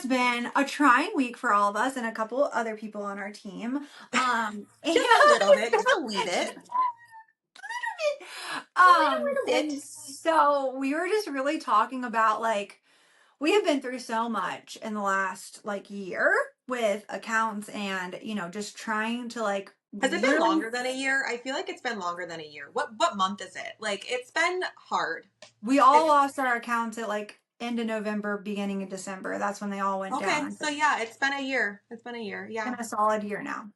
has been a trying week for all of us and a couple other people on our team. And Just a little bit, just a wee bit. Little and bit. so we were just really talking about like we have been through so much in the last like year with accounts and just trying to like Has it been literally longer than a year? I feel like it's been longer than a year. What month is it? Like it's been hard. we all It's lost our accounts at like end of November, beginning of December. That's when they all went okay. down. So yeah, it's been a year. It's been a year. In Yeah. a solid year now.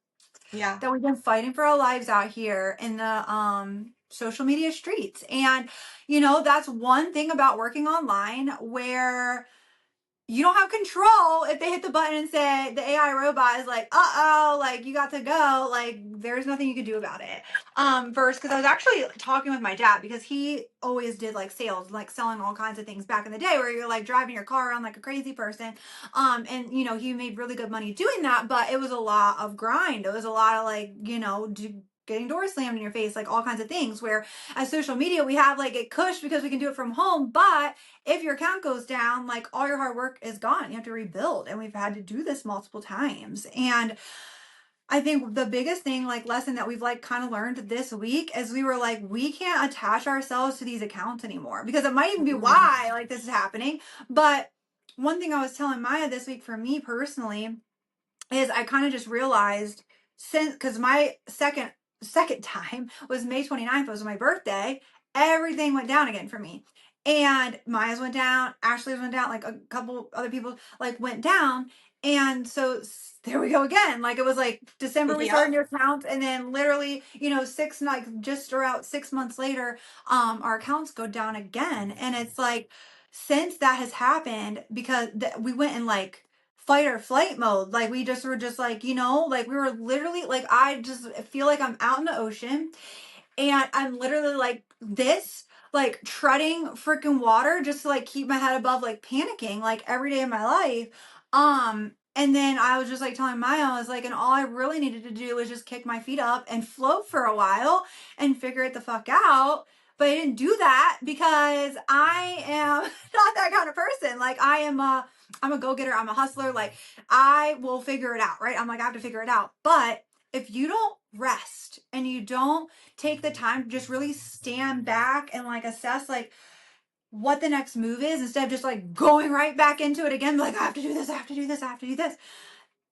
Yeah. That we've been fighting for our lives out here in the social media streets. And that's one thing about working online where you don't have control if they hit the button and say the AI robot is like, uh-oh, like you got to go, like there's nothing you can do about it. First, because I was actually talking with my dad because he always did like sales, like selling all kinds of things back in the day where you're like driving your car around like a crazy person. And he made really good money doing that, but it was a lot of grind. It was a lot of like, getting doors slammed in your face, like all kinds of things where as social media we have like it cush because we can do it from home, but if your account goes down, like all your hard work is gone. You have to rebuild. And we've had to do this multiple times. And I think the biggest thing, like lesson that we've like kind of learned this week is we were like, we can't attach ourselves to these accounts anymore because it might even be Mm. why like this is happening. But one thing I was telling Maya this week for me personally is I kind of just realized because my second time was May 29th, was my birthday, everything went down again for me. And Maya's went down, Ashley's went down, like a couple other people like went down. And so there we go again. Like it was like December we started Yep. new accounts, and then literally, just around 6 months later, our accounts go down again. And it's like since that has happened, because we went in like fight or flight mode. Like we just were just like, like we were literally like I just feel like I'm out in the ocean and I'm literally like this, like treading freaking water just to like keep my head above, like panicking like every day of my life. And then I was just like telling Maya, I was like, and all I really needed to do was just kick my feet up and float for a while and figure it the fuck out. But I didn't do that because I am not that kind of person. Like I'm a go-getter, I'm a hustler. Like I will figure it out, right? I'm like, I have to figure it out. But if you don't rest and you don't take the time to just really stand back and like assess like what the next move is instead of just like going right back into it again, like I have to do this, I have to do this, I have to do this.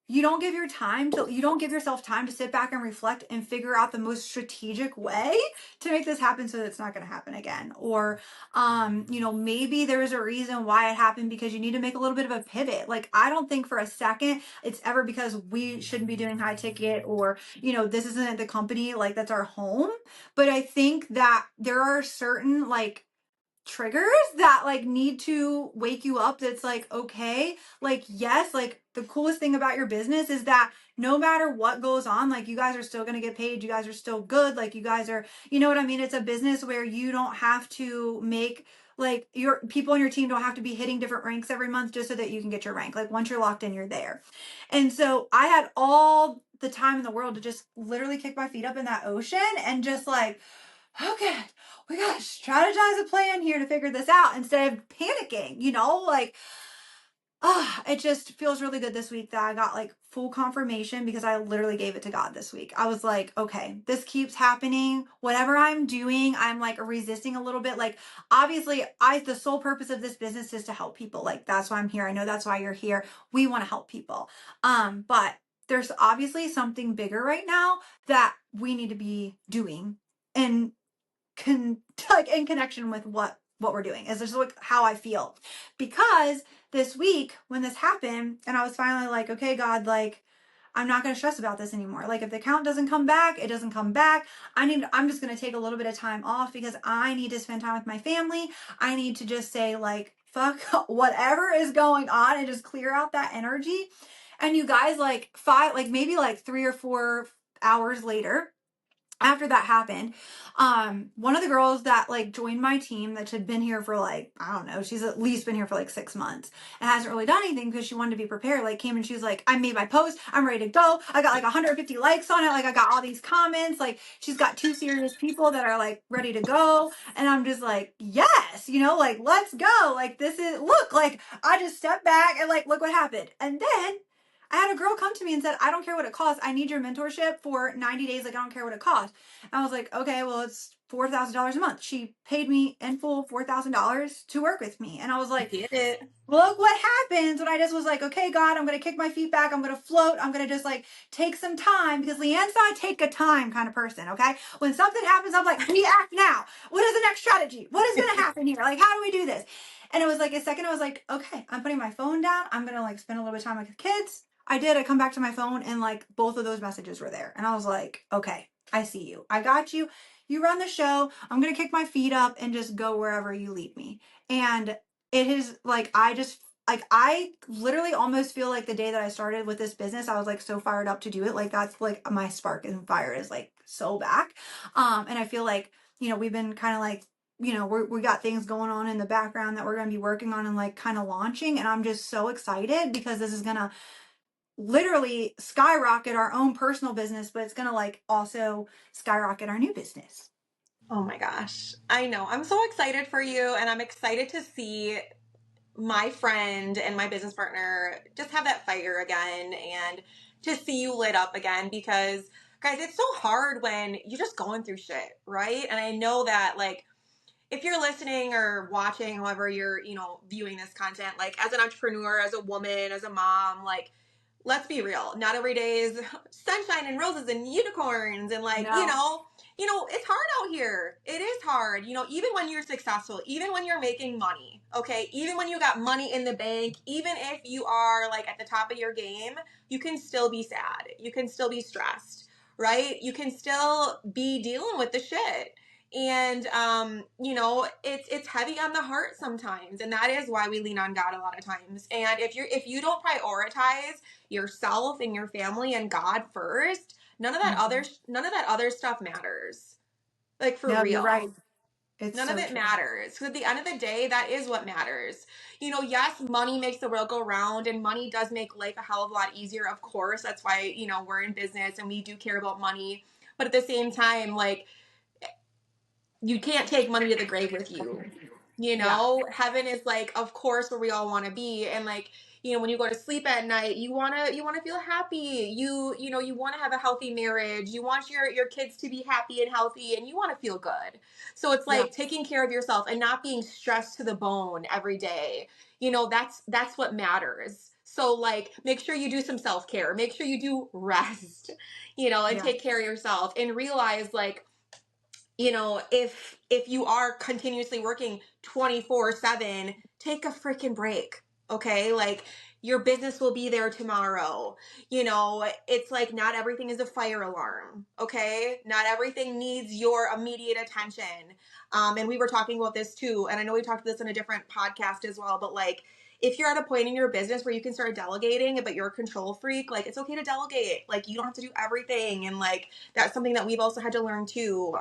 You don't give yourself time to sit back and reflect and figure out the most strategic way to make this happen so that it's not going to happen again. Or maybe there's a reason why it happened because you need to make a little bit of a pivot. Like I don't think for a second it's ever because we shouldn't be doing high ticket or this isn't the company like that's our home. But I think that there are certain like triggers that like need to wake you up, that's like okay, like yes, like the coolest thing about your business is that no matter what goes on, like you guys are still going to get paid, you guys are still good, like you guys are, you know what I mean, it's a business where you don't have to make like your people on your team don't have to be hitting different ranks every month just so that you can get your rank. Like once you're locked in, you're there. And so I had all the time in the world to just literally kick my feet up in that ocean and just like, okay, we gotta strategize a plan here to figure this out instead of panicking, like it just feels really good this week that I got like full confirmation because I literally gave it to God this week. I was like, okay, this keeps happening. Whatever I'm doing, I'm like resisting a little bit. Like obviously the sole purpose of this business is to help people. Like that's why I'm here. I know that's why you're here. We want to help people. But there's obviously something bigger right now that we need to be doing. And like in connection with what we're doing is just like how I feel, because this week when this happened and I was finally like, okay God, like I'm not going to stress about this anymore. Like if the account doesn't come back, it doesn't come back. I'm just going to take a little bit of time off because I need to spend time with my family. I need to just say like fuck whatever is going on and just clear out that energy. And you guys, like maybe like 3 or 4 hours later, after that happened, one of the girls that like joined my team that had been here for like, I don't know, she's at least been here for like 6 months and hasn't really done anything because she wanted to be prepared, like came and she was like, I made my post, I'm ready to go, I got like 150 likes on it, like I got all these comments, like she's got two serious people that are like ready to go, and I'm just like, yes, like let's go, like this is, look, like I just stepped back and like look what happened. And then I had a girl come to me and said, I don't care what it costs. I need your mentorship for 90 days. Like, I don't care what it costs. And I was like, okay, well, it's $4,000 a month. She paid me in full $4,000 to work with me. And I was like, Get it. look what happens when I just was like, okay, God, I'm going to kick my feet back. I'm going to float. I'm going to just like take some time, because Leanne's not a take a time kind of person. Okay. When something happens, I'm like, we act now. What is the next strategy? What is going to happen here? Like, how do we do this? And it was like a second, I was like, okay, I'm putting my phone down. I'm going to like spend a little bit of time with the kids. I did. I come back to my phone and like both of those messages were there. And I was like, okay, I see you. I got you. You run the show. I'm going to kick my feet up and just go wherever you lead me. And it is like, I literally almost feel like the day that I started with this business, I was like so fired up to do it. Like that's like my spark and fire is like so back. And I feel like, we've been kind of like, we got things going on in the background that we're going to be working on and like kind of launching. And I'm just so excited because this is going to literally skyrocket our own personal business, but it's going to like also skyrocket our new business. Oh my gosh. I know. I'm so excited for you, and I'm excited to see my friend and my business partner just have that fire again and to see you lit up again, because guys, it's so hard when you're just going through shit, right? And I know that, like, if you're listening or watching, however you're, viewing this content, like as an entrepreneur, as a woman, as a mom, like, let's be real. Not every day is sunshine and roses and unicorns and like, No. it's hard out here. It is hard. Even when you're successful, even when you're making money, okay? Even when you got money in the bank, even if you are like at the top of your game, you can still be sad. You can still be stressed, right? You can still be dealing with the shit. And it's heavy on the heart sometimes, and that is why we lean on God a lot of times. And if you don't prioritize yourself and your family and God first, none of that other stuff matters. Like, for No, you're real. right. It's None of so it true. matters. Because at the end of the day, that is what matters. Yes, money makes the world go round, and money does make life a hell of a lot easier, of course. That's why, we're in business and we do care about money. But at the same time, like, you can't take money to the grave with you. Yeah. Heaven is like, of course, where we all want to be. And like, when you go to sleep at night, you want to feel happy. You want to have a healthy marriage. You want your kids to be happy and healthy, and you want to feel good. So it's Yeah. like taking care of yourself and not being stressed to the bone every day. That's what matters. So like, make sure you do some self-care. Make sure you do rest. And Yeah. take care of yourself, and realize, like, if you are continuously working 24/7, take a freaking break. Okay? Like, your business will be there tomorrow. It's like, not everything is a fire alarm. Okay? Not everything needs your immediate attention. And we were talking about this too, and I know we talked about this in a different podcast as well, but like, if you're at a point in your business where you can start delegating, but you're a control freak, like, it's okay to delegate. Like, you don't have to do everything. And like, that's something that we've also had to learn too,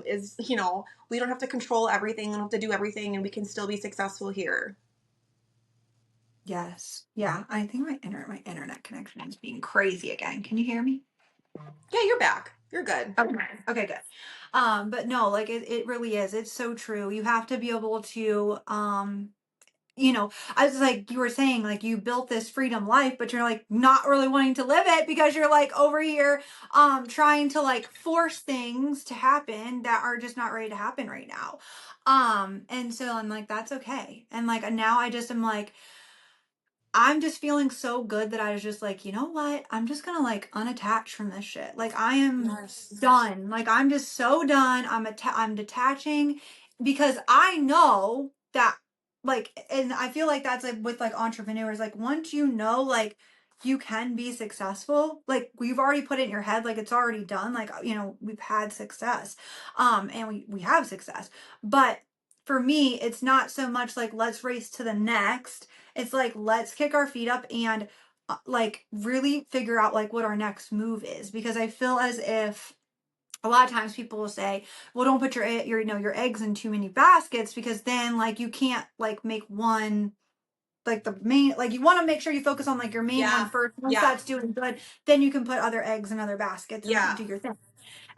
is, we don't have to control everything. We don't have to do everything, and we can still be successful here. Yes. Yeah. I think my internet connection is being crazy again. Can you hear me? Yeah, you're back. You're good. Okay. Okay, good. But no, like it really is. It's so true. You have to be able to I was like you were saying, like you built this freedom life, but you're like not really wanting to live it because you're like over here trying to like force things to happen that are just not ready to happen right now. And so I'm like, that's okay. And like now I just am like, I'm just feeling so good that I was just like, you know what? I'm just gonna like unattach from this shit. Like I am Yes. done. Like I'm just so done. I'm detaching because I know that like, and I feel like that's like with like entrepreneurs. Like once you know, like you can be successful. Like you've already put it in your head. Like it's already done. Like we've had success, and we have success. But for me, it's not so much like let's race to the next. It's like let's kick our feet up and like really figure out like what our next move is, because I feel as if a lot of times people will say, well, don't put your your eggs in too many baskets, because then like you can't like make one, like the main, like you want to make sure you focus on like your main one Yeah. first. Once Yeah. that's doing good, then you can put other eggs in other baskets and Yeah. do your thing.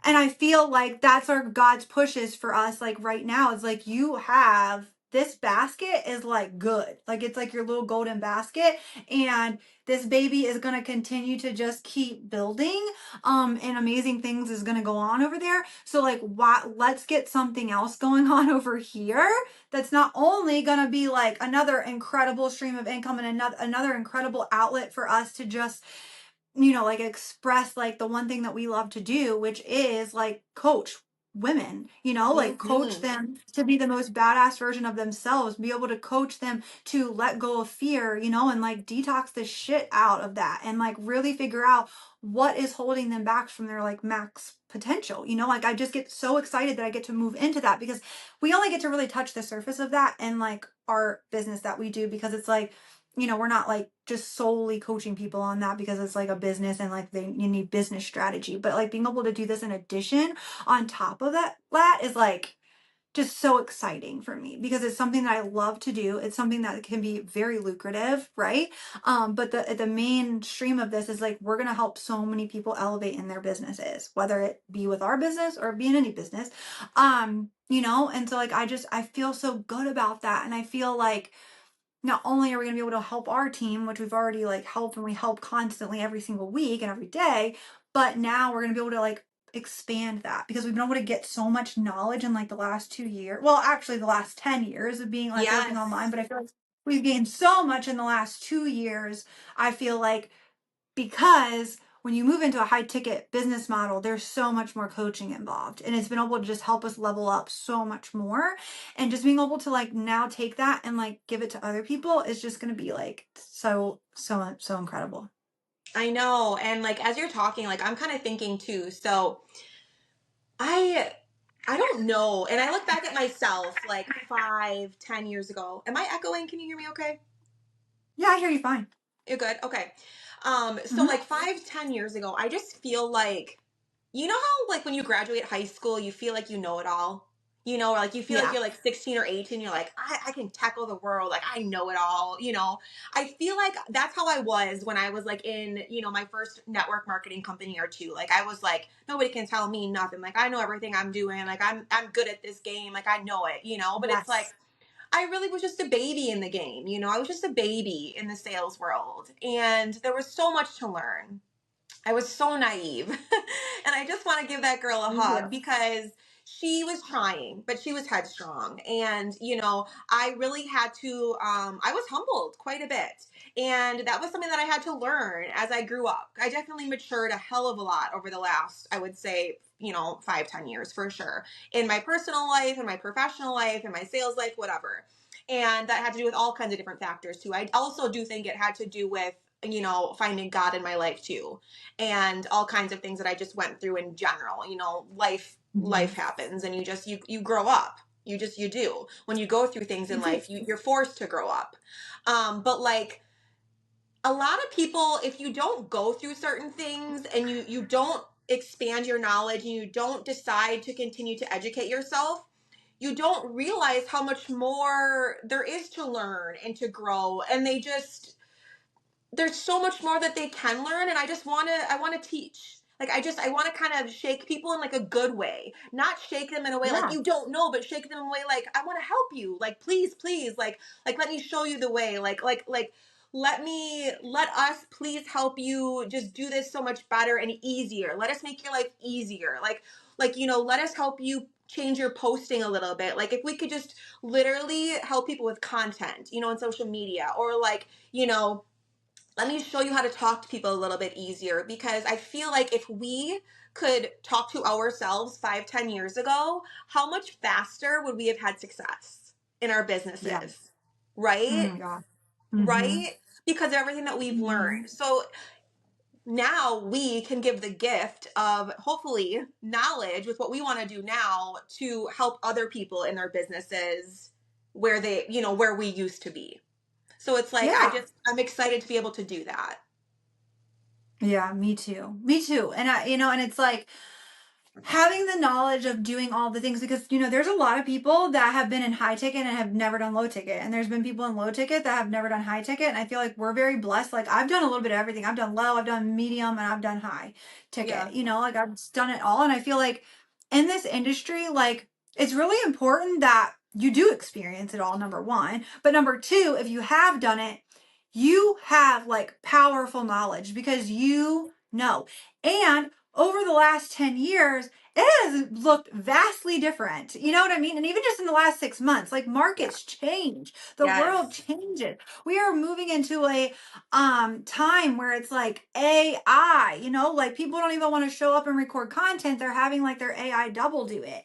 And I feel like that's our God's pushes for us. Like right now, it's like you have this basket is like good. Like it's like your little golden basket. And this baby is gonna continue to just keep building. And amazing things is gonna go on over there. So like let's get something else going on over here that's not only gonna be like another incredible stream of income and another incredible outlet for us to just like express like the one thing that we love to do, which is like coach women, like coach Hmm. them to be the most badass version of themselves, be able to coach them to let go of fear, and like detox the shit out of that and like really figure out what is holding them back from their like max potential. Like I just get so excited that I get to move into that, because we only get to really touch the surface of that in like our business that we do, because it's like we're not like just solely coaching people on that because it's like a business and like you need business strategy. But like being able to do this in addition on top of that is like just so exciting for me, because it's something that I love to do. It's something that can be very lucrative, right? But the main stream of this is like we're gonna help so many people elevate in their businesses, whether it be with our business or be in any business. And so like I feel so good about that. And I feel like not only are we going to be able to help our team, which we've already like helped and we help constantly every single week and every day, but now we're going to be able to like expand that, because we've been able to get so much knowledge in like the last 2 years. Well, actually the last 10 years of being like working online, Yes. but I feel like we've gained so much in the last 2 years. I feel like, because when you move into a high ticket business model, there's so much more coaching involved, and it's been able to just help us level up so much more. And just being able to like now take that and like give it to other people is just going to be like so incredible. I know. And like as you're talking, like I'm kind of thinking too. So I I don't know. And I look back at myself like 5, 10 years ago. Am I echoing? Can you hear me okay? Yeah, I hear you fine. You're good? Okay. So Hmm. like 5, 10 years ago, I just feel like, you know how like when you graduate high school, you feel like you know it all? Or like you feel like Yeah. you're like 16 or 18, you're like, I can tackle the world, like I know it all. I feel like that's how I was when I was like in, my first network marketing company or two. Like I was like, nobody can tell me nothing. Like I know everything I'm doing. Like I'm good at this game. Like I know it. But it's like Yes. I really was just a baby in the game. I was just a baby in the sales world. And there was so much to learn. I was so naive. And I just want to give that girl a Me hug too. because she was trying, but she was headstrong. And, I really had to, I was humbled quite a bit. And that was something that I had to learn as I grew up. I definitely matured a hell of a lot over the last, I would say, 5, 10 years for sure, in my personal life, in my professional life, in my sales life, whatever. And that had to do with all kinds of different factors too. I also do think it had to do with, finding God in my life too, and all kinds of things that I just went through in general. Life Mhm. happens, and you grow up. You do. When you go through things in You do. life, you're forced to grow up. But like a lot of people, if you don't go through certain things and you don't expand your knowledge and you don't decide to continue to educate yourself, you don't realize how much more there is to learn and to grow. And there's so much more that they can learn. And I want to teach. Like I want to kind of shake people in like a good way, not shake them in a way like Yeah. you don't know, but shake them in a way like I want to help you. Like please, like let me show you the way. Like let us please help you just do this so much better and easier. Let us make your life easier. Let us help you change your posting a little bit. Like if we could just literally help people with content, on social media, or like, let me show you how to talk to people a little bit easier, because I feel like if we could talk to ourselves 5, 10 years ago, how much faster would we have had success in our Yeah. businesses? Oh Right? my God. Mm-hmm. Right? Because of everything that we've Hmm. learned. So now we can give the gift of hopefully knowledge with what we want to do now to help other people in their businesses where we used to be. So it's like Yeah. I'm excited to be able to do that. Yeah, me too. Me too. And and it's like having the knowledge of doing all the things, because there's a lot of people that have been in high ticket and have never done low ticket, and there's been people in low ticket that have never done high ticket, and I feel like we're very blessed. Like, I've done a little bit of everything. I've done low, I've done medium, and I've done high ticket. Yeah. Like, I've done it all, and I feel like in this industry, like, it's really important that you do experience it all, number one, but number two, if you have done it, you have like powerful knowledge because you know. And over the last 10 years, it has looked vastly different. You know what I mean? And even just in the last 6 months, like, Yeah. markets change, the world Yes. changes. We are moving into a time where it's like AI, like, people don't even want to show up and record content. They're having like their AI double do it.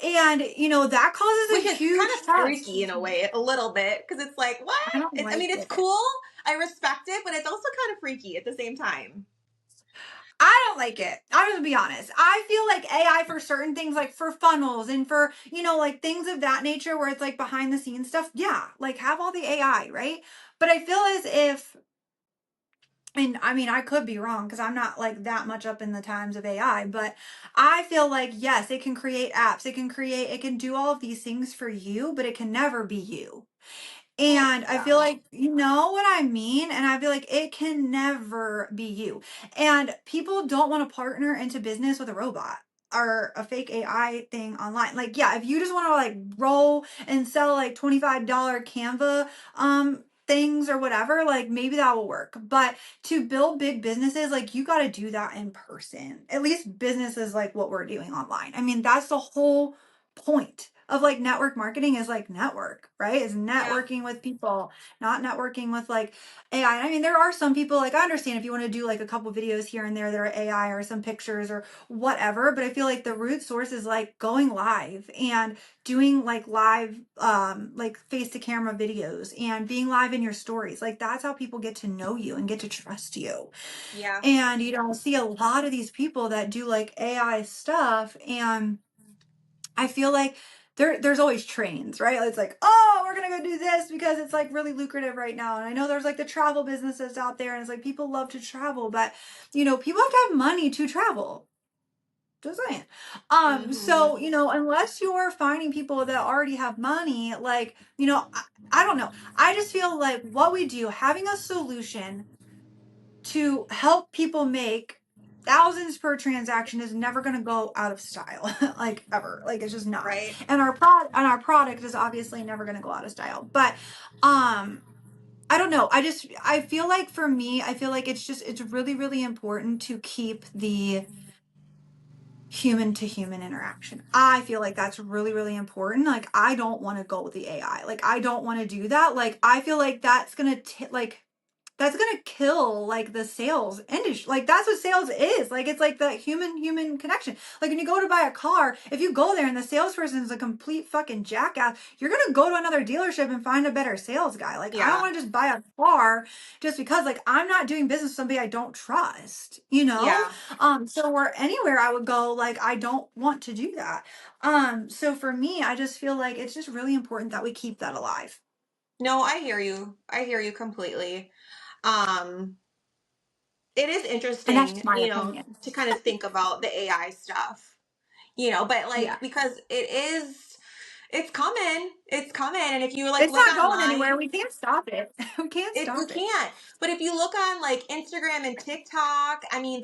And that causes Which a is kind huge of test. freaky in a way, a little bit, because it's like, what? I don't I mean, like it's it. cool. I respect it, but it's also kind of freaky at the same time. I don't like it. I'm gonna be honest. I feel like AI for certain things, like for funnels and for, like things of that nature where it's like behind the scenes stuff. Yeah, like, have all the AI, right? But I feel as if, and I mean, I could be wrong because I'm not like that much up in the times of AI, but I feel like, yes, it can create apps, it can do all of these things for you, but it can never be you. Well, And I feel yeah. like, you know what I mean? And I feel like it can never be you. And people don't want to partner into business with a robot or a fake AI thing online. Like, yeah, if you just want to like roll and sell like $25 Canva things or whatever, like, maybe that will work. But to build big businesses, like, you got to do that in person. At least businesses like what we're doing online. I mean, that's the whole point of like network marketing, is like network, right? Is Yeah. networking with people, not networking with like AI. I mean, there are some people, like, I understand if you want to do like a couple videos here and there that are AI or some pictures or whatever, but I feel like the root source is like going live and doing like live like face to camera videos and being live in your stories. Like, that's how people get to know you and get to trust you. Yeah. And see a lot of these people that do like AI stuff, and I feel like there's always trains, right? It's like, oh, we're gonna go do this because it's like really lucrative right now. And I know there's like the travel businesses out there, and it's like people love to travel, but people have to have money to travel. Just saying. Hmm. So, unless you're finding people that already have money, like, I don't know. I just feel like what we do, having a solution to help people make thousands per transaction, is never going to go out of style, like, ever. Like, it's just not. Right. And our product is obviously never going to go out of style. But I don't know. I feel like, for me, I feel like it's really really important to keep the human to human interaction. I feel like that's really really important. Like, I don't want to go with the AI. Like, I don't want to do that. Like, I feel like that's gonna kill like the sales industry. Like, that's what sales is. Like, it's like the human connection. Like, when you go to buy a car, if you go there and the salesperson is a complete fucking jackass, you're gonna go to another dealership and find a better sales guy. Like, I don't Yeah. want to just buy a car just because, like, I'm not doing business with somebody I don't trust. Yeah. So where anywhere I would go, like, I don't want to do that. So for me, I just feel like it's just really important that we keep that alive. No, I hear you. I hear you completely. Um, it is And that's interesting, just my opinion. to kind of think about the AI stuff, but Yeah. like, because it's coming. It's coming. And if you like It's look not going anywhere. online, We can't stop it. We can't we stop it. can't. But if you look on like Instagram and TikTok, I mean,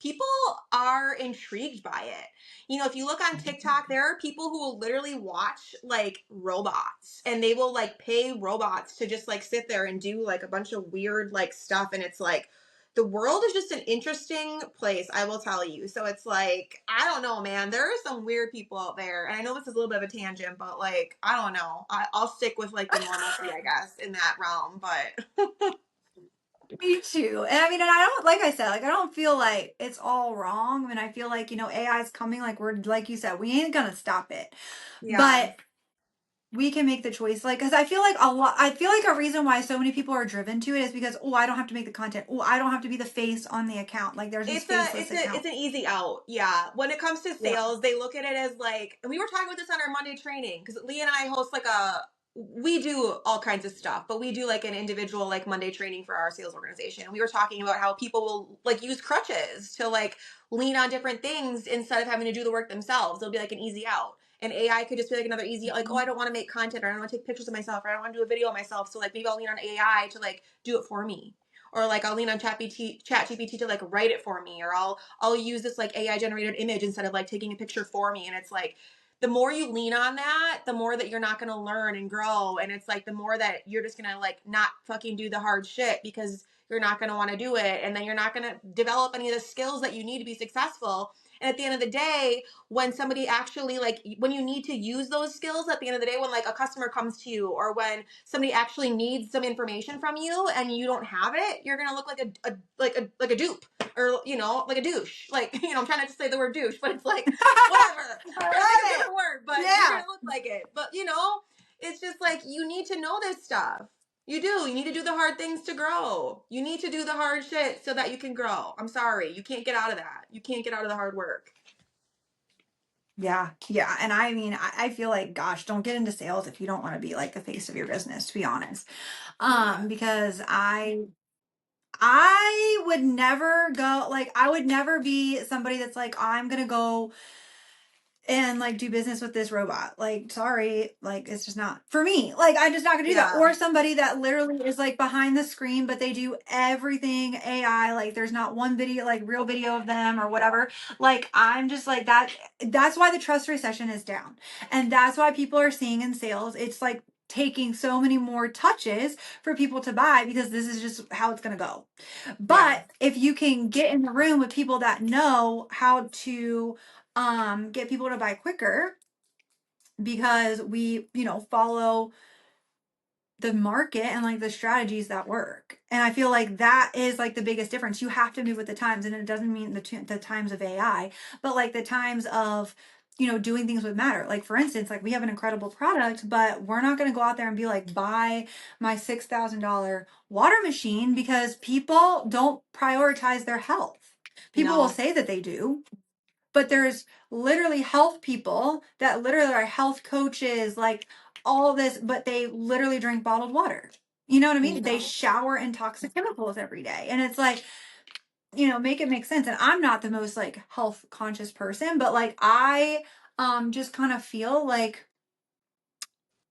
people are intrigued by it. If you look on TikTok, there are people who will literally watch like robots, and they will like pay robots to just like sit there and do like a bunch of weird like stuff. And it's like, the world is just an interesting place, I will tell you. So it's like, I don't know, man. There are some weird people out there. And I know this is a little bit of a tangent, but like, I don't know. I'll stick with like the normalcy, I guess, in that realm. But Me too. And I mean, and I don't, like I said, like, I don't feel like it's all wrong. I mean, I feel like, AI is coming, like, we're, like you said, we ain't gonna stop it. yeah, But we can make the choice. Like, because I feel like a reason why so many people are driven to it is because, oh, I don't have to make the content. Oh, I don't have to be the face on the account. Like, there's these faceless it's accounts. an easy out. Yeah. When it comes to Yeah. sales, they look at it as like, and we were talking about this on our Monday training, because Lee and I host like we do all kinds of stuff, but we do like an individual like Monday training for our sales organization. We were talking about how people will like use crutches to like lean on different things instead of having to do the work themselves. It'll be like an easy out. And AI could just be like another easy, like, oh, I don't want to make content, or I don't want to take pictures of myself, or I don't want to do a video of myself. So like maybe I'll lean on AI to like do it for me. Or like I'll lean on ChatGPT to like write it for me, or I'll use this like AI generated image instead of like taking a picture for me. And it's like the more you lean on that, the more that you're not going to learn and grow. And it's like the more that you're just going to like not fucking do the hard shit because you're not going to want to do it. And then you're not going to develop any of the skills that you need to be successful. And at the end of the day, when somebody actually like, when you need to use those skills at the end of the day, when like a customer comes to you, or when somebody actually needs some information from you and you don't have it, you're going to look like a dupe, or, you know, like a douche. Like, you know, I'm trying not to say the word douche, but it's like, whatever. I I'm trying to think of a love different word, but you're it. going to look like it. But, you know, it's just like, you need to know this stuff. You do. You need to do the hard things to grow. You need to do the hard shit so that you can grow. I'm sorry. You can't get out of that. You can't get out of the hard work. Yeah, yeah. And I mean, I feel like, gosh, don't get into sales if you don't want to be like the face of your business, to be honest. Yeah. Because I would never go, like, I would never be somebody that's like, I'm gonna go and like do business with this robot. Like, sorry, like it's just not for me. Like, I'm just not gonna do that. Yeah. Or somebody that literally is like behind the screen, but they do everything AI. Like, there's not one video, like real video of them or whatever. Like, I'm just like that. That's why the trust recession is down, and that's why people are seeing in sales. It's like taking so many more touches for people to buy because this is just how it's going to go. Yeah. But if you can get in the room with people that know how to get people to buy quicker, because we, you know, follow the market and like the strategies that work. And I feel like that is like the biggest difference. You have to move with the times, and it doesn't mean the times of AI, but like the times of, you know, doing things with matter. Like, for instance, like we have an incredible product, but we're not going to go out there and be like, buy my $6,000 water machine, because people don't prioritize their health. People will No. say that they do, but there's literally health people that literally are health coaches, like all this, but they literally drink bottled water. You know what I mean? They No. shower in toxic chemicals every day. And it's like, you know, make it make sense. And I'm not the most like health conscious person, but like I just kind of feel like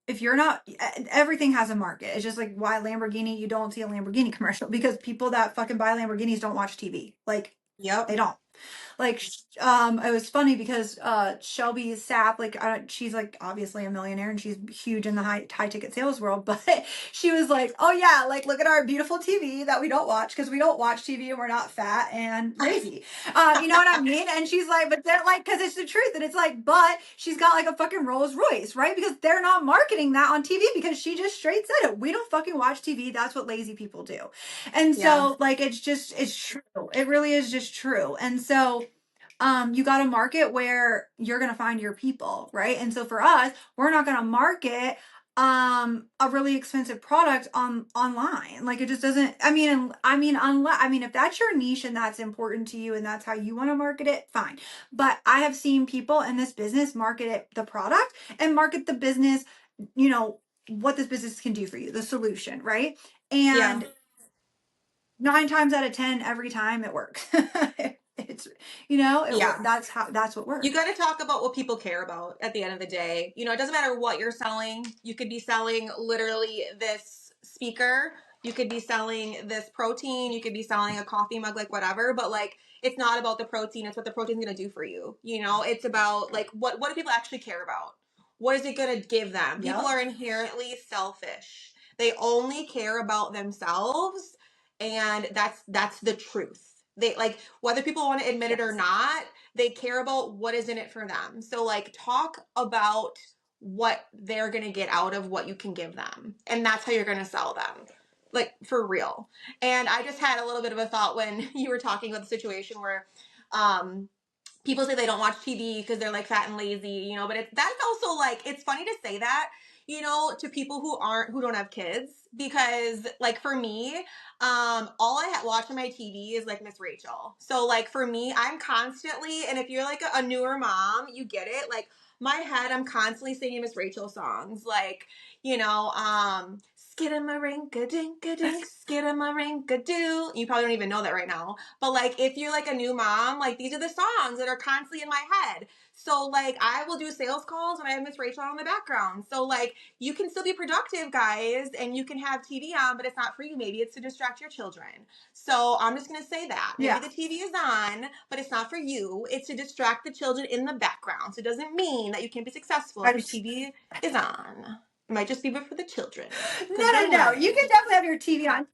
if you're not, everything has a market. It's just like why Lamborghini, you don't see a Lamborghini commercial, because people that fucking buy Lamborghinis don't watch TV. Like, Yep. they don't. Like, it was funny because Shelby Sapp, like, she's like obviously a millionaire and she's huge in the high ticket sales world, but she was like, oh yeah, like look at our beautiful TV that we don't watch, because we don't watch TV and we're not fat and lazy. You know what I mean? And she's like, but they're like, because it's the truth. And it's like, but she's got like a fucking Rolls Royce, right? Because they're not marketing that on TV, because she just straight said it. We don't fucking watch TV. That's what lazy people do. And Yeah. so like it's true. It really is just true. And so you got to market where you're going to find your people, right? And so for us, we're not going to market a really expensive product online. Like, it just doesn't, unless, if that's your niche and that's important to you and that's how you want to market it, fine. But I have seen people in this business market it, the product, and market the business, you know, what this business can do for you, the solution, right? Yeah. And 9 times out of 10, every time it works. It's, it Yeah. work. That's what You works. got to talk about what people care about at the end of the day. You know, it doesn't matter what you're selling. You could be selling literally this speaker. You could be selling this protein. You could be selling a coffee mug, like whatever. But like, it's not about the protein. It's what the protein's going to do for you. You know, it's about like, what do people actually care about? What is it going to give them? People Yep. are inherently selfish. They only care about themselves. And that's the truth. They like, whether people want to admit it or Yes. not, they care about what is in it for them. So like talk about what they're going to get out of what you can give them. And that's how you're going to sell them. Like for real. And I just had a little bit of a thought when you were talking about the situation where people say they don't watch TV because they're like fat and lazy, you know, but that's also like, it's funny to say that, you know, to people who don't have kids, because like for me, all I watch on my TV is like Miss Rachel. So like for me, I'm constantly, and if you're like a newer mom, you get it. Like my head, I'm constantly singing Miss Rachel songs, like, skidamarinka-dinka-dink, skidamarinka-doo. You probably don't even know that right now. But like, if you're like a new mom, like these are the songs that are constantly in my head. So like, I will do sales calls when I have Miss Rachel on in the background. So like, you can still be productive, guys, and you can have TV on, but it's not for you. Maybe it's to distract your children. So I'm just going to say that. Maybe Yeah. the TV is on, but it's not for you. It's to distract the children in the background. So it doesn't mean that you can't be successful I if your just, TV is on. It might just be for the children because no, no, they're no. You can learning. definitely have your TV on.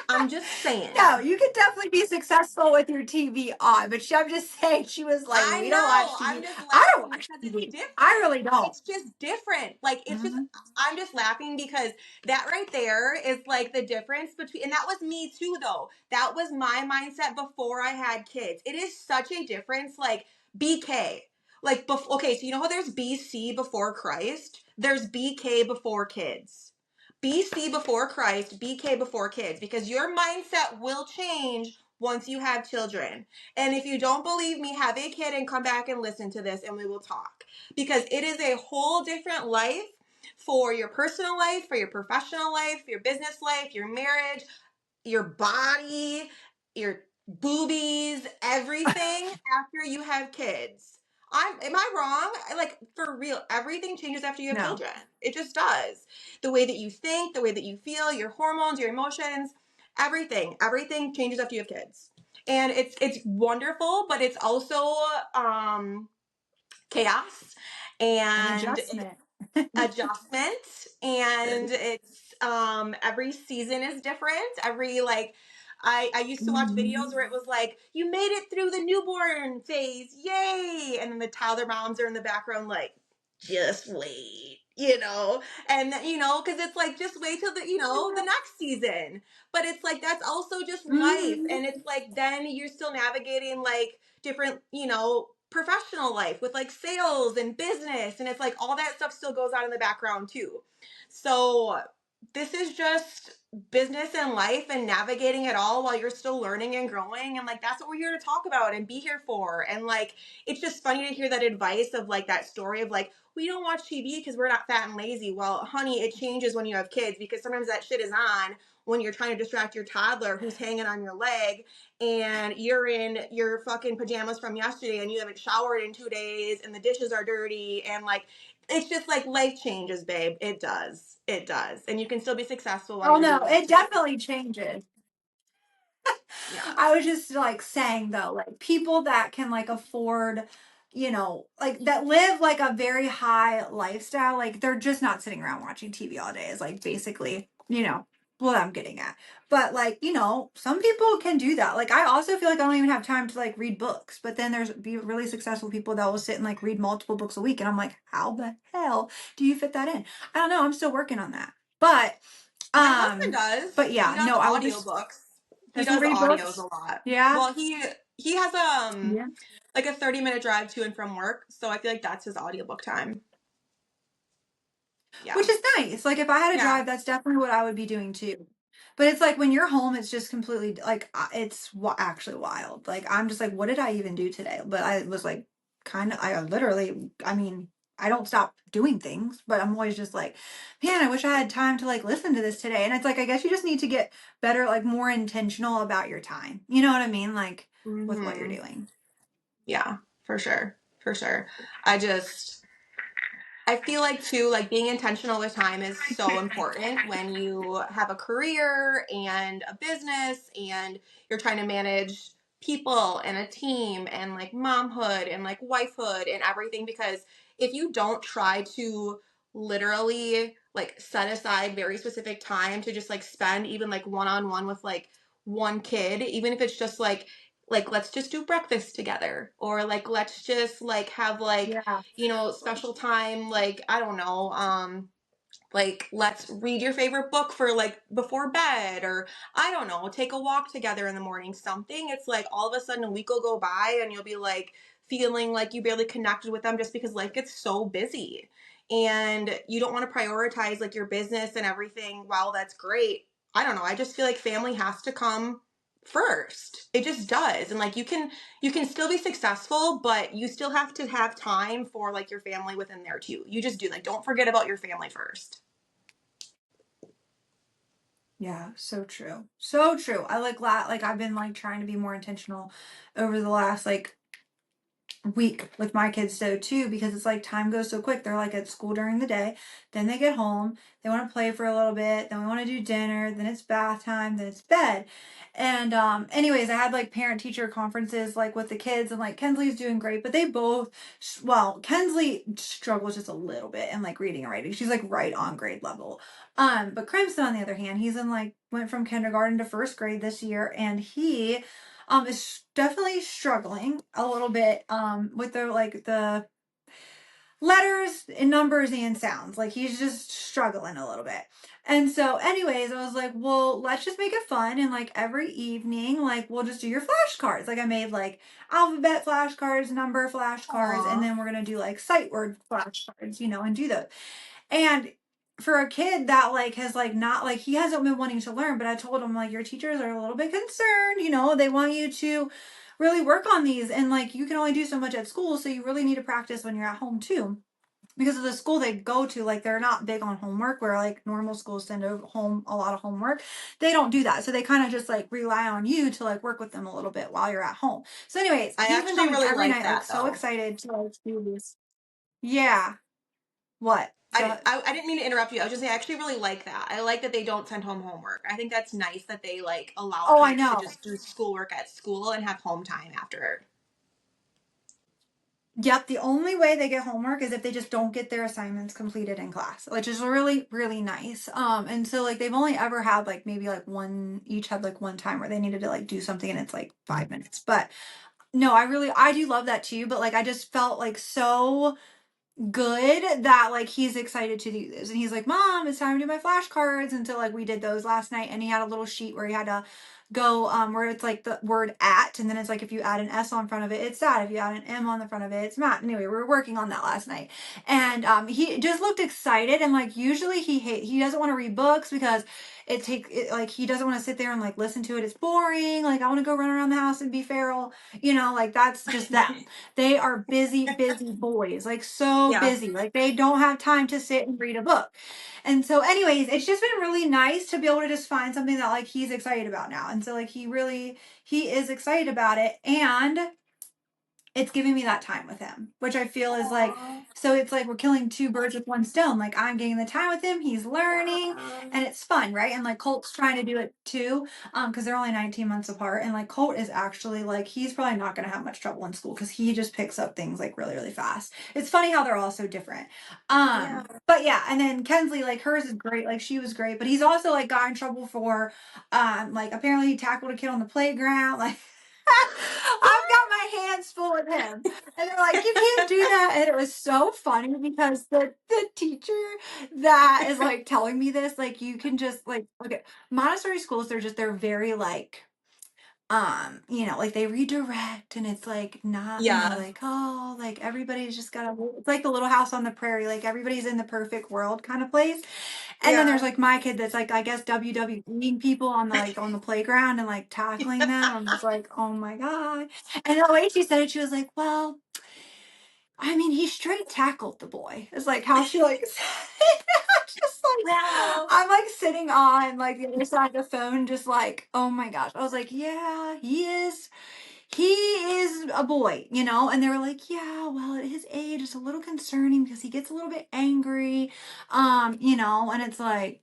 I'm just No, saying. you could definitely be successful with your TV on, but I'm just saying she was like, I we don't watch know. TV. I'm just I don't laughing watch because it's TV. I different. really don't. It's just different. Like, it's just, Mhm. I'm just laughing because that right there is like the difference between, and that was me too, though. That was my mindset before I had kids. It is such a difference. Like, BK. Like, okay, so you know how there's BC before Christ? There's BK before kids. BC before Christ, BK before kids, because your mindset will change once you have children. And if you don't believe me, have a kid and come back and listen to this and we will talk. Because it is a whole different life for your personal life, for your professional life, your business life, your marriage, your body, your boobies, everything after you have kids. Am I wrong? Like, for real, everything changes after you have No. children. It just does. The way that you think, the way that you feel, your hormones, your emotions, everything changes after you have kids. And it's wonderful, but it's also chaos An and adjustment. adjustment, and it's every season is different. Every like I used to watch videos Mhm. where it was like, you made it through the newborn phase, yay, and then the toddler moms are in the background like, just wait, and because it's like, just wait till the next season. But it's like, that's also just life, Mhm. and it's like, then you're still navigating like different professional life with like sales and business, and it's like all that stuff still goes on in the background too. So this is just business and life and navigating it all while you're still learning and growing, and like that's what we're here to talk about and be here for. And like, it's just funny to hear that advice of like that story of like, we don't watch TV because we're not fat and lazy. Well, honey, it changes when you have kids, because sometimes that shit is on when you're trying to distract your toddler who's hanging on your leg, and you're in your fucking pajamas from yesterday and you haven't showered in 2 days and the dishes are dirty, and like, it's just like, life changes, babe. It does. It does. And you can still be successful while Oh you're no, doing it it too. definitely changes. Yeah. I was just like saying though, like people that can like afford, like that live like a very high lifestyle, like they're just not sitting around watching TV all day is like basically, what I'm getting at. But like, some people can do that. Like I also feel like I don't even have time to like read books. But then there's be really successful people that will sit and like read multiple books a week. And I'm like, how the hell do you fit that in? I don't know. I'm still working on that. But My husband does. but He yeah, does no, I would just audiobooks. He does he does read audios books? a lot. Yeah. Well, he has Yeah. like a 30-minute drive to and from work, so I feel like that's his audiobook time. Which Yeah. is nice. Like if I had a Yeah. drive, that's definitely what I would be doing too. But it's like when you're home, it's just completely like it's actually wild. Like I'm just like, what did I even do today? But I was like, I literally, I mean, I don't stop doing things, but I'm always just like, man, I wish I had time to like listen to this today. And it's like, I guess you just need to get better, like more intentional about your time. You know what I mean? Like with what you're Mhm. doing. Yeah, for sure. For sure. I just I feel like too, like being intentional with time is so important when you have a career and a business and you're trying to manage people and a team and like momhood and like wifehood and everything. Because if you don't try to literally like set aside very specific time to just like spend even like one on one with like one kid, even if it's just like let's just do breakfast together, or like let's just like have like Yeah. special time, like I don't know, like let's read your favorite book for like before bed, or I don't know, take a walk together in the morning, something. It's like all of a sudden a week will go by and you'll be like feeling like you barely connected with them just because life gets so busy, and you don't want to prioritize like your business and everything. While that's great, I don't know, I just feel like family has to come first. It just does. And like you can still be successful, but you still have to have time for like your family within there too. You just do, like, don't forget about your family first. Yeah, so true. So true. I like like I've been like trying to be more intentional over the last like week with my kids so too, because it's like time goes so quick. They're like at school during the day, then they get home, they want to play for a little bit, then we want to do dinner, then it's bath time, then it's bed. And anyways, I had like parent teacher conferences like with the kids, and like Kensley's doing great, but they both well, Kensley struggles just a little bit in like reading and writing. She's like right on grade level. But Crimson on the other hand, he's in like went from kindergarten to first grade this year, and he is definitely struggling a little bit with the like the letters and numbers and sounds. Like he's just struggling a little bit. And so anyways, I was like, well, let's just make it fun, and like every evening like we'll just do your flashcards. Like I made like alphabet flashcards, number flashcards, and Aw. then we're going to do like sight word flashcards, you know, and do those. And for a kid that like has like not like he hasn't been wanting to learn, but I told him like your teachers are a little bit concerned, you know, they want you to really work on these, and like you can only do so much at school, so you really need to practice when you're at home too. Because of the school they go to, like they're not big on homework, where like normal schools send home a lot of homework. They don't do that. So they kind of just like rely on you to like work with them a little bit while you're at home. So anyways, I he's been actually coming really every like night, like that so though. excited to like do this. Yeah. What? Go. I didn't mean to interrupt you. I was just saying I actually really like that. I like that they don't send home homework. I think that's nice that they like allow Oh, I kids to know. just do schoolwork at school and have home time after. Yep, the only way they get homework is if they just don't get their assignments completed in class, which is really, really nice. And so like they've only ever had like maybe like one each had like one time where they needed to like do something and it's like 5 minutes. But no, I do love that too. But like I just felt like so good that like he's excited to do this, and he's like, Mom, it's time to do my flashcards. And so like we did those last night, and he had a little sheet where he had to go where it's like the word at, and then it's like if you add an S on front of it, it's that. If you add an M on the front of it, it's Matt. Anyway, we were working on that last night, and he just looked excited. And like usually he doesn't want to read books because like he doesn't want to sit there and like listen to it, it's boring. Like I want to go run around the house and be feral, you know, like that's just them. They are busy, busy boys, like so Yeah. busy. Like they don't have time to sit and read a book. And so, anyways, it's just been really nice to be able to just find something that like he's excited about now. And so like he is excited about it. And it's giving me that time with him, which I feel is like, Aw. so it's like we're killing two birds with one stone. Like I'm getting the time with him, he's learning, Yeah. and it's fun, right? And like Colt's trying to do it too, because they're only 19 months apart, and like Colt is actually like he's probably not going to have much trouble in school because he just picks up things like really, really fast. It's funny how they're all so different. Yeah. But yeah, and then Kensley, like hers is great, like she was great, but he's also like got in trouble for, like apparently he tackled a kid on the playground, like. I've got my hands full with him. And they're like, you can't do that. And it was so funny because the teacher that is like telling me this, like you can just like okay, Montessori schools, they're very like you know, like they redirect, and it's like not, you know, Yeah. like, oh, like everybody's just gotta it's like the little house on the prairie, like everybody's in the perfect world kind of place. And then there's Yeah. like my kid that's like I guess WWEing people on the like on the playground and like tackling them. I'm just like, oh my God. And the way she said it, she was like, well, I mean, he straight tackled the boy. It's like how she like said it. I'm just like Well, I'm like sitting on like the other side of the phone, just like, oh my gosh. I was like, yeah, he is a boy, you know? And they were like, yeah, well, at his age, it's a little concerning because he gets a little bit angry. You know, and it's like,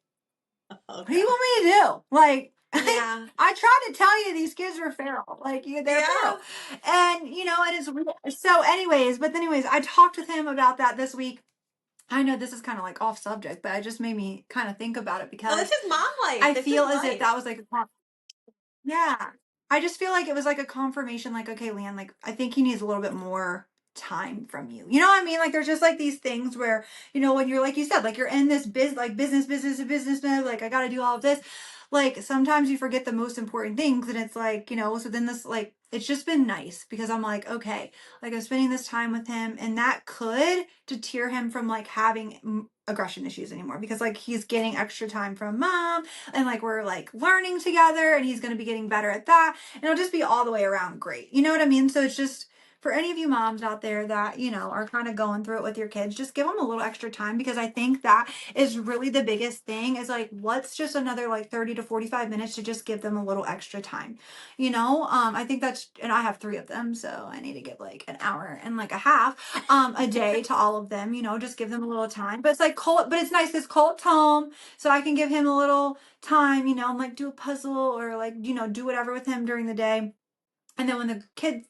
oh what do you god. want me to do? Like, Yeah. I tried to tell you these kids are feral. Like, they're Yeah. feral. And, you know, and it's so, anyways, but anyways, I talked with him about that this week. I know this is kind of like off subject, but it just made me kind of think about it No, this because is mom life. I This is feel as if life. that was like yeah. I just feel like it was like a confirmation, like, okay, Leanne, like, I think he needs a little bit more time from you. You know what I mean? Like, there's just like these things where, you know, when you're like you said, like you're in this business, like business, like I got to do all of this. like sometimes you forget the most important things, and it's like, so then this, like, it's just been nice because I'm like, okay, like I'm spending this time with him, and that could deter him from like having aggression issues anymore, because like he's getting extra time from mom, and like we're like learning together, and he's going to be getting better at that, and it'll just be all the way around great. You know what I mean? So it's just, for any of you moms out there that, are kind of going through it with your kids, just give them a little extra time, because I think that is really the biggest thing, is like, what's just another like 30 to 45 minutes to just give them a little extra time, I think that's, and I have three of them, so I need to give like an hour and like a half a day to all of them, just give them a little time. But it's like Colt, but it's nice because Colt's home, so I can give him a little time, and like do a puzzle, or like, do whatever with him during the day. And then when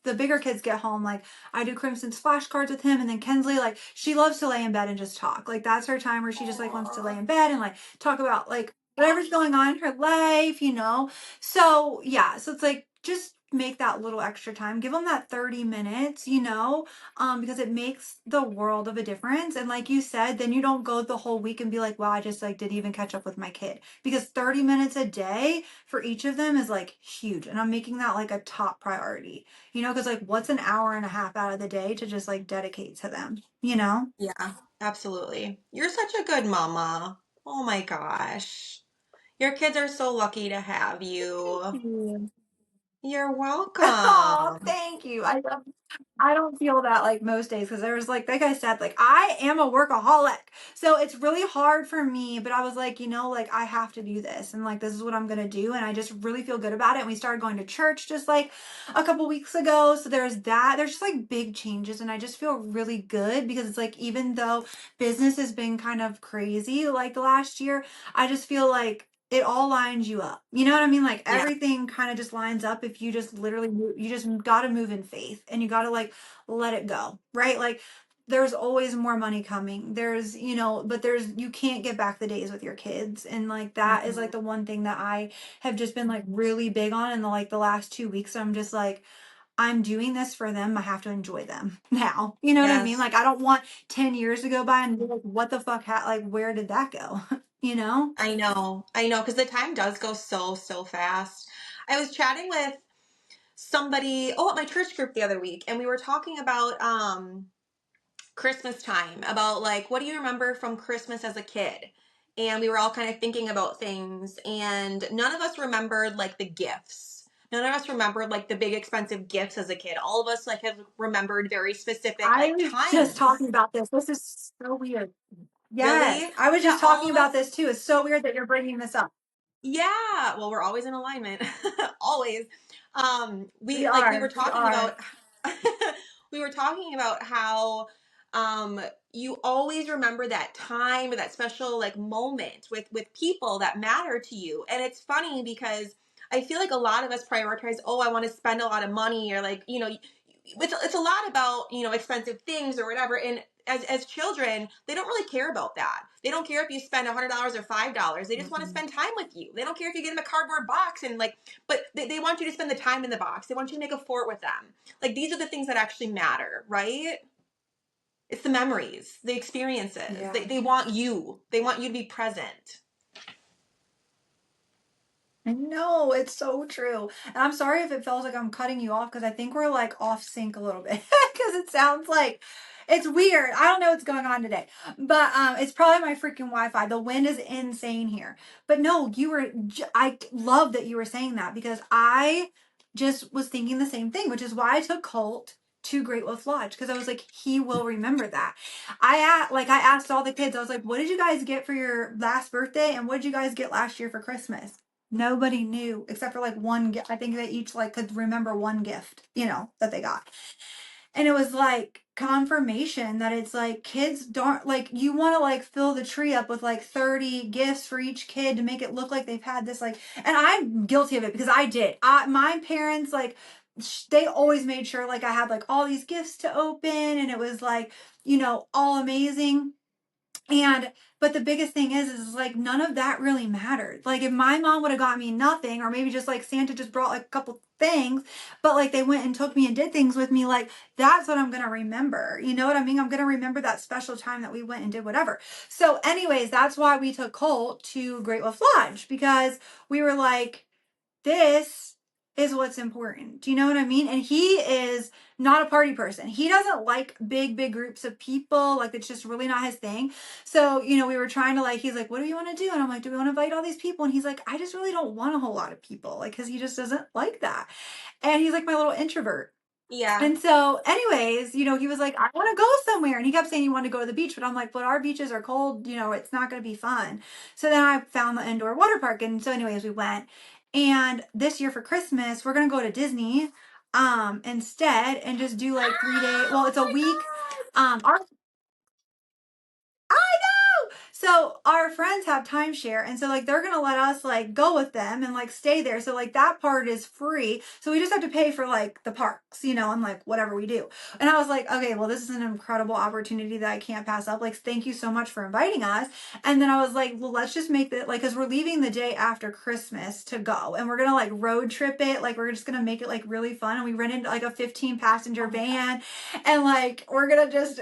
the bigger kids get home, like I do Crimson's flashcards with him, and then Kensley, like she loves to lay in bed and just talk. Like that's her time where she just like wants to lay in bed and like talk about like whatever's going on in her life. So yeah, so it's like just make that little extra time, give them that 30 minutes, because it makes the world of a difference. And like you said, then you don't go the whole week and be like, wow, I just like didn't even catch up with my kid, because 30 minutes a day for each of them is like huge, and I'm making that like a top priority, because like what's an hour and a half out of the day to just like dedicate to them. Yeah, absolutely. You're such a good mama. Oh my gosh. Your kids are so lucky to have you. Yeah. You're Oh, welcome. thank you. I don't feel that like most days, because there's like I said, like I am a workaholic. So it's really hard for me, but I was like, like I have to do this, and like this is what I'm gonna do, and I just really feel good about it. And we started going to church just like a couple weeks ago. So there's that. There's just like big changes, and I just feel really good, because it's like, even though business has been kind of crazy like the last year, I just feel like it all lines you up. You know what I mean? Like Yeah. everything kind of just lines up if you just literally move, you just got to move in faith, and you got to like let it go, right? Like there's always more money coming. But you can't get back the days with your kids. And like that is like Mhm. the one thing that I have just been like really big on in the last 2 weeks. I'm just like, I'm doing this for them. I have to enjoy them now. You know what I mean? Yes, Like I don't want 10 years to go by and be like, what the fuck? Like, where did that go? you know? I know. I know, because the time does go so, so fast. I was chatting with somebody, at my church group the other week, and we were talking about Christmas time, about like, what do you remember from Christmas as a kid? And we were all kind of thinking about things, and none of us remembered like the gifts. None of us remembered like the big expensive gifts as a kid. All of us like have remembered very specific I like was just times. talking about this. This is so weird. Yes, Really? I was Yeah, just all talking of about us. this too. It's so weird that you're bringing this up. Yeah, well, we're always in alignment. Always. We We were are. We talking are. about we were talking about how you always remember that time or that special like moment with people that matter to you. And it's funny because I feel like a lot of us prioritize, oh, I want to spend a lot of money, or like, it's a lot about, expensive things or whatever. And as children, they don't really care about that. They don't care if you spend $100 or $5. They just want to Mm-mm. spend time with you. They don't care if you get them a cardboard box and like, but they want you to spend the time in the box. They want you to make a fort with them. Like these are the things that actually matter, right? It's the memories, the experiences. Yeah. They want you. They want you to be present. I know, it's so true. And I'm sorry if it feels like I'm cutting you off, because I think we're like off sync a little bit. Because it sounds like it's weird. I don't know what's going on today. But it's probably my freaking Wi-Fi. The wind is insane here. But no, I love that you were saying that, because I just was thinking the same thing, which is why I took Colt to Great Wolf Lodge, because I was like, he will remember that. I asked all the kids, I was like, what did you guys get for your last birthday, and what did you guys get last year for Christmas? Nobody knew except for like one gift. I think they each like could remember one gift, that they got. And it was like confirmation that it's like kids don't, like, you want to like fill the tree up with like 30 gifts for each kid to make it look like they've had this, like, and I'm guilty of it because I did. My parents, like, they always made sure like I had like all these gifts to open, and it was like, all amazing. And but the biggest thing is like none of that really mattered. Like if my mom would have got me nothing, or maybe just like Santa just brought like a couple things, but like they went and took me and did things with me, like that's what I'm gonna remember. You know what I mean? I'm gonna remember that special time that we went and did whatever. So, anyways, that's why we took Colt to Great Wolf Lodge, because we were like, this is what's important. Do you know what I mean? And he is not a party person. He doesn't like big groups of people. Like it's just really not his thing. So, we were trying to like, he's like, what do you want to do? And I'm like, do we want to invite all these people? And he's like, I just really don't want a whole lot of people. Like, cause he just doesn't like that. And he's like my little introvert. Yeah. And so, anyways, he was like, I want to go somewhere. And he kept saying he wanted to go to the beach, but I'm like, but our beaches are cold, it's not going to be fun. So then I found the indoor water park. And so, anyways, we went. And this year for Christmas, we're going to go to Disney instead and just do like 3 day. Well, Oh it's a my week. God. Our I know. So our friends have timeshare, and so like they're gonna let us like go with them and like stay there. So like that part is free. So we just have to pay for like the parks, and like whatever we do. And I was like, okay, well, this is an incredible opportunity that I can't pass up. Like, thank you so much for inviting us. And then I was like, well, let's just make it like, because we're leaving the day after Christmas to go, and we're gonna like road trip it. Like, we're just gonna make it like really fun. And we rented like a 15 passenger Oh my God. van, and like we're gonna just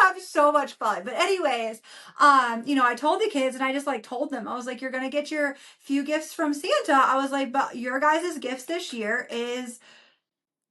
have so much fun. But anyways, I told the kids, and I just like told them, I was like, you're gonna get your few gifts from Santa. I was like, but your guys' gifts this year is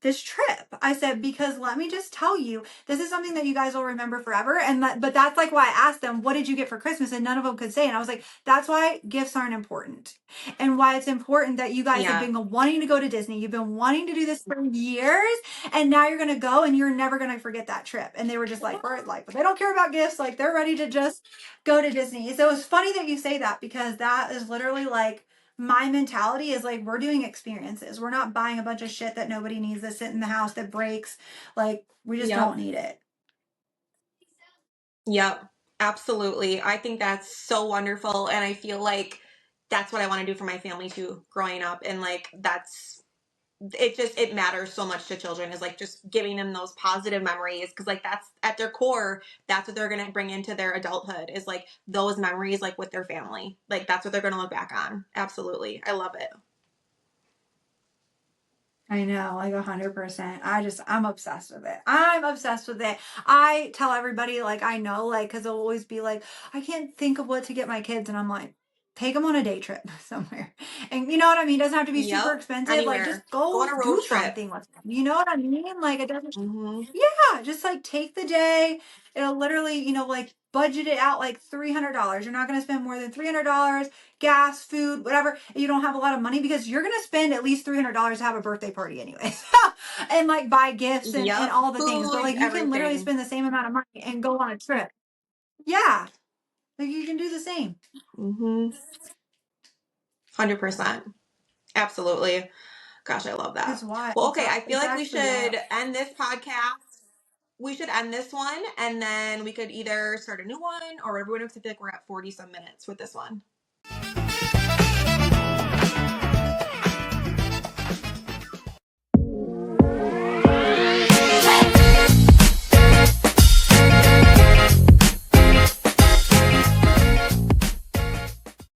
this trip. I said, because let me just tell you, this is something that you guys will remember forever. But that's like why I asked them, what did you get for Christmas? And none of them could say. And I was like, that's why gifts aren't important. And why it's important that you guys have Yeah. been wanting to go to Disney. You've been wanting to do this for years. And now you're going to go and you're never going to forget that trip. And they were just like, we're like, but they don't care about gifts. Like they're ready to just go to Disney. So it's funny that you say that, because that is literally like, my mentality is like, we're doing experiences. We're not buying a bunch of shit that nobody needs to sit in the house that breaks. Like, we just Yep. don't need it. Yep. Absolutely. I think that's so wonderful. And I feel like that's what I want to do for my family too, growing up. And like, it matters so much to children, is like just giving them those positive memories, because like that's at their core, that's what they're going to bring into their adulthood, is like those memories, like with their family. Like that's what they're going to look back on. Absolutely. I love it. I know, like 100%. I'm obsessed with it. I'm obsessed with it. I tell everybody, like, I know, like, because they'll always be like, I can't think of what to get my kids. And I'm like, take them on a day trip somewhere. And you know what I mean? It doesn't have to be super Yep. expensive. Like, Anywhere. just Go go on a road do trip. something with them. You know what I mean? Like, it doesn't. Hmm. Yeah, just like take the day. It'll literally, like budget it out like $300. You're not going to spend more than $300, gas, food, whatever. And you don't have a lot of money, because you're going to spend at least $300 to have a birthday party anyways. And like buy gifts and Yep. all the things. But Food, like you can literally everything. spend the same amount of money and go on a trip. Yeah, like you can do the same. Hmm. 100%. Absolutely. Gosh, I love It's that. wild. Well, okay, I feel It's like we actually should wild. end this podcast. We should end this one, and then we could either start a new one, or everyone, I feel like we're at 40 some minutes with this one.